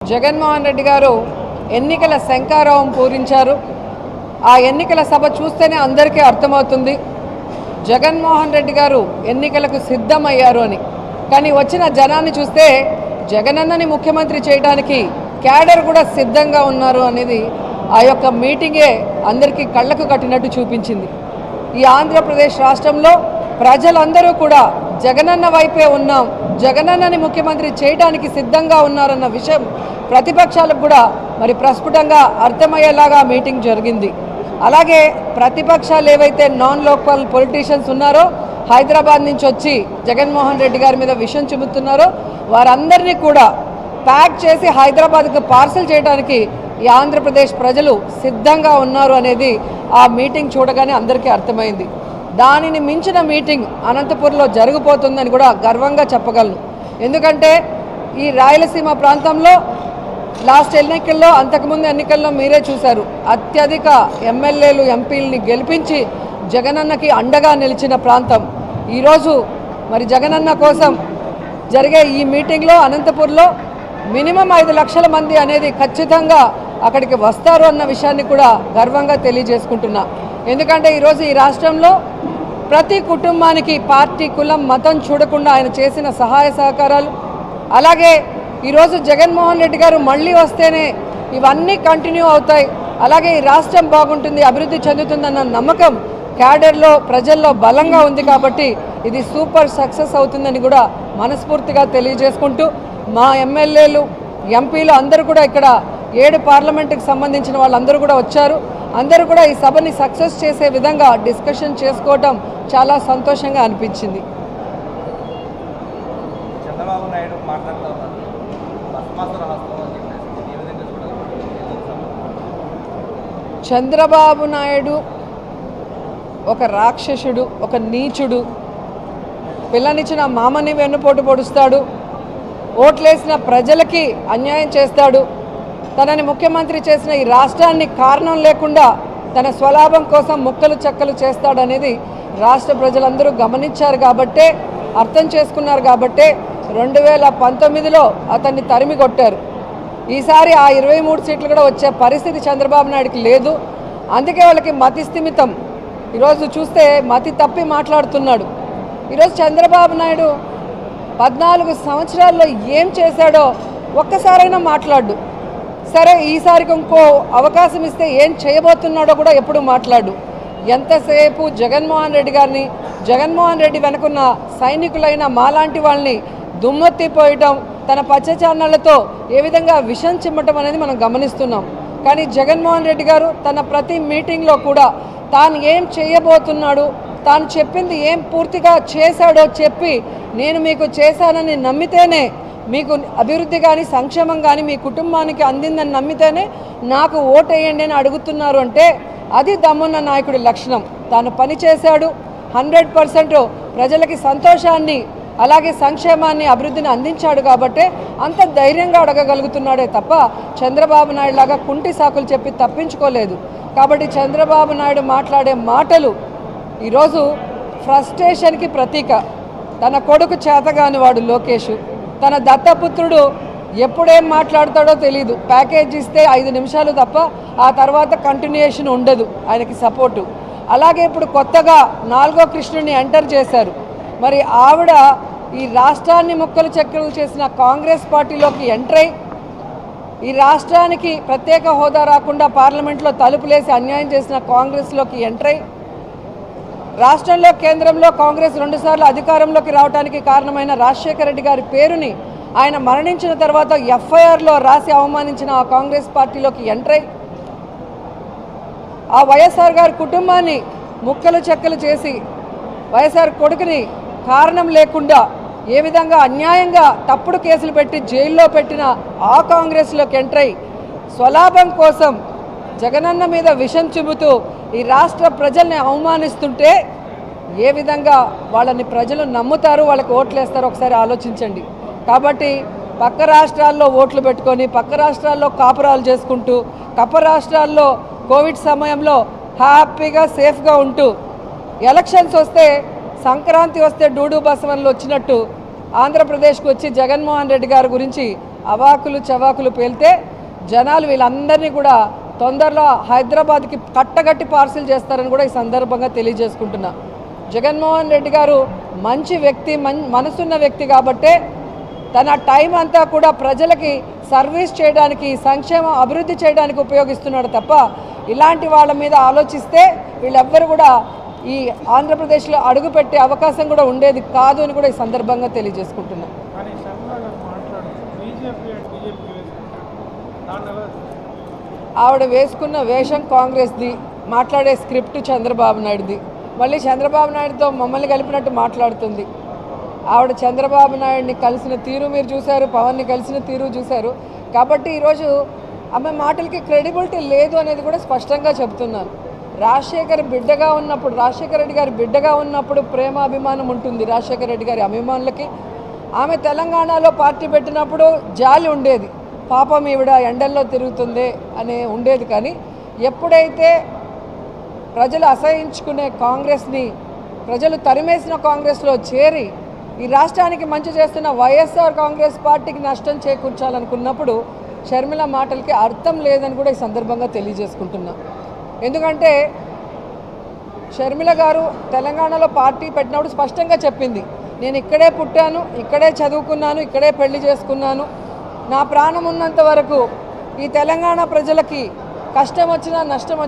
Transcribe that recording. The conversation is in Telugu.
జగన్మోహన్ రెడ్డి గారు ఎన్నికల శంఖారావం పూరించారు. ఆ ఎన్నికల సభ చూస్తేనే అందరికీ అర్థమవుతుంది జగన్మోహన్ రెడ్డి గారు ఎన్నికలకు సిద్ధమయ్యారు అని. కానీ వచ్చిన జనాన్ని చూస్తే జగనన్నని ముఖ్యమంత్రి చేయడానికి క్యాడర్ కూడా సిద్ధంగా ఉన్నారు అనేది ఆ యొక్క మీటింగే అందరికీ కళ్ళకు కట్టినట్టు చూపించింది. ఈ ఆంధ్రప్రదేశ్ రాష్ట్రంలో ప్రజలందరూ కూడా జగనన్న వైపే ఉన్నాం, జగనన్నని ముఖ్యమంత్రి చేయడానికి సిద్ధంగా ఉన్నారన్న విషయం ప్రతిపక్షాలకు కూడా మరి ప్రస్ఫుటంగా అర్థమయ్యేలాగా మీటింగ్ జరిగింది. అలాగే ప్రతిపక్షాలు ఏవైతే నాన్ లోకల్ పొలిటీషియన్స్ ఉన్నారో, హైదరాబాద్ నుంచి వచ్చి జగన్మోహన్ రెడ్డి గారి మీద విషం చెబుతున్నారో వారందరినీ కూడా ప్యాక్ చేసి హైదరాబాద్కు పార్సల్ చేయడానికి ఈ ఆంధ్రప్రదేశ్ ప్రజలు సిద్ధంగా ఉన్నారు అనేది ఆ మీటింగ్ చూడగానే అందరికీ అర్థమైంది. దానిని మించిన మీటింగ్ అనంతపురంలో జరగబోతుందని కూడా గర్వంగా చెప్పగలను. ఎందుకంటే ఈ రాయలసీమ ప్రాంతంలో లాస్ట్ ఎన్నికల్లో, అంతకుముందు ఎన్నికల్లో మీరే చూశారు, అత్యధిక ఎమ్మెల్యేలు ఎంపీలని గెలిపించి జగనన్నకి అండగా నిలిచిన ప్రాంతం. ఈరోజు మరి జగనన్న కోసం జరిగే ఈ మీటింగ్లో అనంతపురంలో మినిమం 5 లక్షల మంది అనేది ఖచ్చితంగా అక్కడికి వస్తారు అన్న విషయాన్ని కూడా గర్వంగా తెలియజేసుకుంటున్నా. ఎందుకంటే ఈరోజు ఈ రాష్ట్రంలో ప్రతి కుటుంబానికి పార్టీ, కులం, మతం చూడకుండా ఆయన చేసిన సహాయ సహకారాలు, అలాగే ఈరోజు జగన్మోహన్ రెడ్డి గారు మళ్ళీ వస్తేనే ఇవన్నీ కంటిన్యూ అవుతాయి, అలాగే ఈ రాష్ట్రం బాగుంటుంది, అభివృద్ధి చెందుతుందన్న నమ్మకం క్యాడర్లో, ప్రజల్లో బలంగా ఉంది. కాబట్టి ఇది సూపర్ సక్సెస్ అవుతుందని కూడా మనస్ఫూర్తిగా తెలియజేసుకుంటూ మా ఎమ్మెల్యేలు, ఎంపీలు అందరూ కూడా ఇక్కడ 7 పార్లమెంటుకు సంబంధించిన వాళ్ళందరూ కూడా వచ్చారు. అందరూ కూడా ఈ సభని సక్సెస్ చేసే విధంగా డిస్కషన్ చేసుకోవటం చాలా సంతోషంగా అనిపించింది. చంద్రబాబు నాయుడు చంద్రబాబు నాయుడు ఒక రాక్షసుడు, ఒక నీచుడు. పిల్లనిచ్చిన మామని వెన్నుపోటు పొడుస్తాడు, ఓట్లేసిన ప్రజలకి అన్యాయం చేస్తాడు. తనని ముఖ్యమంత్రి చేసిన ఈ రాష్ట్రాన్ని కారణం లేకుండా తన స్వలాభం కోసం ముక్కలు చెక్కలు చేస్తాడనేది రాష్ట్ర ప్రజలందరూ గమనించారు కాబట్టే, అర్థం చేసుకున్నారు కాబట్టే 2019లో అతన్ని తరిమి కొట్టారు. ఈసారి ఆ 23 సీట్లు కూడా వచ్చే పరిస్థితి చంద్రబాబు నాయుడుకి లేదు. అందుకే వాళ్ళకి మతి స్థిమితం. ఈరోజు చూస్తే మతి తప్పి మాట్లాడుతున్నాడు. ఈరోజు చంద్రబాబు నాయుడు 14 సంవత్సరాల్లో ఏం చేశాడో ఒక్కసారైనా మాట్లాడు. సరే, ఈసారికి ఇంకో అవకాశం ఇస్తే ఏం చేయబోతున్నాడో కూడా ఎప్పుడు మాట్లాడు. ఎంతసేపు జగన్మోహన్ రెడ్డి గారిని, జగన్మోహన్ రెడ్డి వెనుకున్న సైనికులైన మాలాంటి వాళ్ళని దుమ్మెత్తిపోయటం, తన పచ్చ ఛానళ్లతో ఏ విధంగా విషం చిమ్మటం అనేది మనం గమనిస్తున్నాం. కానీ జగన్మోహన్ రెడ్డి గారు తన ప్రతి మీటింగ్లో కూడా తాను ఏం చేయబోతున్నాడు, తాను చెప్పింది ఏం పూర్తిగా చేశాడో చెప్పి, నేను మీకు చేశానని నమ్మితేనే, మీకు అభివృద్ధి కానీ సంక్షేమం కానీ మీ కుటుంబానికి అందిందని నమ్మితేనే నాకు ఓటేయండి అని అడుగుతున్నారు అంటే అది దమ్మున్న నాయకుడి లక్షణం. తాను పని చేశాడు, 100% ప్రజలకి సంతోషాన్ని, అలాగే సంక్షేమాన్ని, అభివృద్ధిని అందించాడు కాబట్టే అంత ధైర్యంగా అడగగలుగుతున్నాడే తప్ప చంద్రబాబు నాయుడు లాగా కుంటి సాకులు చెప్పి తప్పించుకోలేదు. కాబట్టి చంద్రబాబు నాయుడు మాట్లాడే మాటలు ఈరోజు ఫ్రస్ట్రేషన్కి ప్రతీక. తన కొడుకు చేతగాని వాడు లోకేష్, తన దత్తపుత్రుడు ఎప్పుడేం మాట్లాడతాడో తెలియదు. ప్యాకేజ్ ఇస్తే 5 నిమిషాలు తప్ప ఆ తర్వాత కంటిన్యూయేషన్ ఉండదు ఆయనకి సపోర్టు. అలాగే ఇప్పుడు కొత్తగా 4వ కృష్ణుడిని ఎంటర్ చేశారు. మరి ఆవిడ ఈ రాష్ట్రాన్ని ముక్కలు చెక్కలు చేసిన కాంగ్రెస్ పార్టీలోకి ఎంటర్ అయి, ఈ రాష్ట్రానికి ప్రత్యేక హోదా రాకుండా పార్లమెంట్లో తలుపులేసి అన్యాయం చేసిన కాంగ్రెస్లోకి ఎంటర్ అయి, రాష్ట్రంలో, కేంద్రంలో కాంగ్రెస్ 2 సార్లు అధికారంలోకి రావడానికి కారణమైన రాజశేఖర రెడ్డి గారి పేరుని ఆయన మరణించిన తర్వాత ఎఫ్ఐఆర్లో రాసి అవమానించిన ఆ కాంగ్రెస్ పార్టీలోకి ఎంటర్ అయి, ఆ వైఎస్ఆర్ గారి కుటుంబాన్ని ముక్కలు చెక్కలు చేసి వైఎస్ఆర్ కొడుకుని కారణం లేకుండా ఏ విధంగా అన్యాయంగా తప్పుడు కేసులు పెట్టి జైల్లో పెట్టిన ఆ కాంగ్రెస్లోకి ఎంటర్ అయి, స్వలాభం కోసం జగనన్న మీద విషం చిమ్ముతూ ఈ రాష్ట్ర ప్రజల్ని అవమానిస్తుంటే ఏ విధంగా వాళ్ళని ప్రజలు నమ్ముతారు, వాళ్ళకి ఓట్లేస్తారో ఒకసారి ఆలోచించండి. కాబట్టి పక్క రాష్ట్రాల్లో ఓట్లు పెట్టుకొని, పక్క రాష్ట్రాల్లో కాపురాలు చేసుకుంటూ, పక్క రాష్ట్రాల్లో కోవిడ్ సమయంలో హ్యాపీగా సేఫ్గా ఉంటూ, ఎలక్షన్స్ వస్తే, సంక్రాంతి వస్తే డూడు బసవన్లు వచ్చినట్టు ఆంధ్రప్రదేశ్కు వచ్చి జగన్మోహన్ రెడ్డి గారి గురించి అవాకులు చవాకులు పేలితే జనాలు వీళ్ళందరినీ కూడా తొందరలో హైదరాబాద్కి కట్టగట్టి పార్సిల్ చేస్తారని కూడా ఈ సందర్భంగా తెలియజేసుకుంటున్నా. జగన్మోహన్ రెడ్డి గారు మంచి వ్యక్తి, మనసున్న వ్యక్తి కాబట్టే తన టైం అంతా కూడా ప్రజలకి సర్వీస్ చేయడానికి, సంక్షేమం అభివృద్ధి చేయడానికి ఉపయోగిస్తున్నాడు తప్ప ఇలాంటి వాళ్ళ మీద ఆలోచిస్తే వీళ్ళెవ్వరు కూడా ఈ ఆంధ్రప్రదేశ్లో అడుగుపెట్టే అవకాశం కూడా ఉండేది కాదు అని కూడా ఈ సందర్భంగా తెలియజేసుకుంటున్నా. ఆవిడ వేసుకున్న వేషం కాంగ్రెస్ది, మాట్లాడే స్క్రిప్ట్ చంద్రబాబు నాయుడుది, మళ్ళీ చంద్రబాబు నాయుడుతో మమ్మల్ని కలిపినట్టు మాట్లాడుతుంది. ఆవిడ చంద్రబాబు నాయుడిని కలిసిన తీరు మీరు చూశారు, పవన్ని కలిసిన తీరు చూశారు. కాబట్టి ఈరోజు ఆమె మాటలకి క్రెడిబిలిటీ లేదు అనేది కూడా స్పష్టంగా చెప్తున్నాను. రాజశేఖర రెడ్డి గారి బిడ్డగా ఉన్నప్పుడు ప్రేమ అభిమానం ఉంటుంది రాజశేఖర రెడ్డి గారి అభిమానులకి. ఆమె తెలంగాణలో పార్టీ పెట్టినప్పుడు జాలి ఉండేది, పాపం ఈవిడ ఎండల్లో తిరుగుతుంది అనే ఉండేది. కానీ ఎప్పుడైతే ప్రజలు అసహించుకునే కాంగ్రెస్ని, ప్రజలు తరిమేసిన కాంగ్రెస్లో చేరి ఈ రాష్ట్రానికి మంచి చేస్తున్న వైఎస్ఆర్ కాంగ్రెస్ పార్టీకి నష్టం చేకూర్చాలనుకున్నప్పుడు షర్మిల మాటలకి అర్థం లేదని కూడా ఈ సందర్భంగా తెలియజేసుకుంటున్నా. ఎందుకంటే షర్మిల గారు తెలంగాణలో పార్టీ పెట్టినప్పుడు స్పష్టంగా చెప్పింది, నేను ఇక్కడే పుట్టాను, ఇక్కడే చదువుకున్నాను, ఇక్కడే పెళ్లి చేసుకున్నాను, నా ప్రాణం ఉన్నంత వరకు ఈ తెలంగాణ ప్రజలకి కష్టం వచ్చినా నష్టం